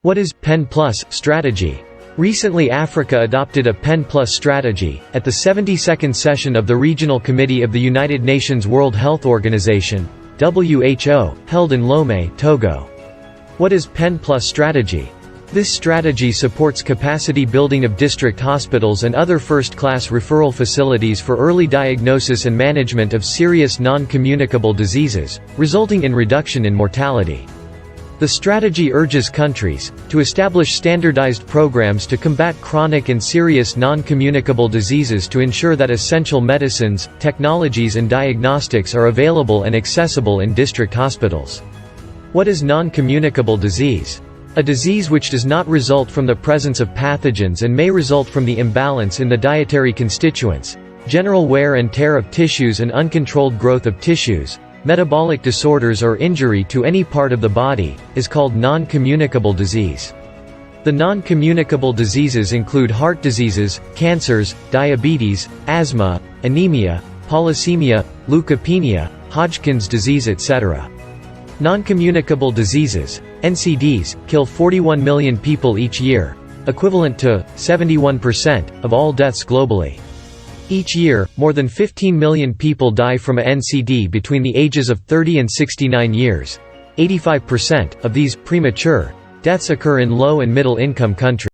What is PEN+ strategy? Recently Africa adopted a PEN+ strategy, at the 72nd session of the Regional Committee of the United Nations World Health Organization (WHO), held in Lomé, Togo. What is PEN+ strategy? This strategy supports capacity building of district hospitals and other first-class referral facilities for early diagnosis and management of serious non-communicable diseases, resulting in reduction in mortality. The strategy urges countries to establish standardized programs to combat chronic and serious non-communicable diseases to ensure that essential medicines, technologies and diagnostics are available and accessible in district hospitals. What is non-communicable disease? A disease which does not result from the presence of pathogens and may result from the imbalance in the dietary constituents, general wear and tear of tissues and uncontrolled growth of tissues, metabolic disorders or injury to any part of the body, is called non-communicable disease. The non-communicable diseases include heart diseases, cancers, diabetes, asthma, anemia, polycythemia, leukopenia, Hodgkin's disease etc. Non-communicable diseases, NCDs, kill 41 million people each year, equivalent to 71% of all deaths globally. Each year, more than 15 million people die from a NCD between the ages of 30 and 69 years. 85% of these premature deaths occur in low and middle income countries.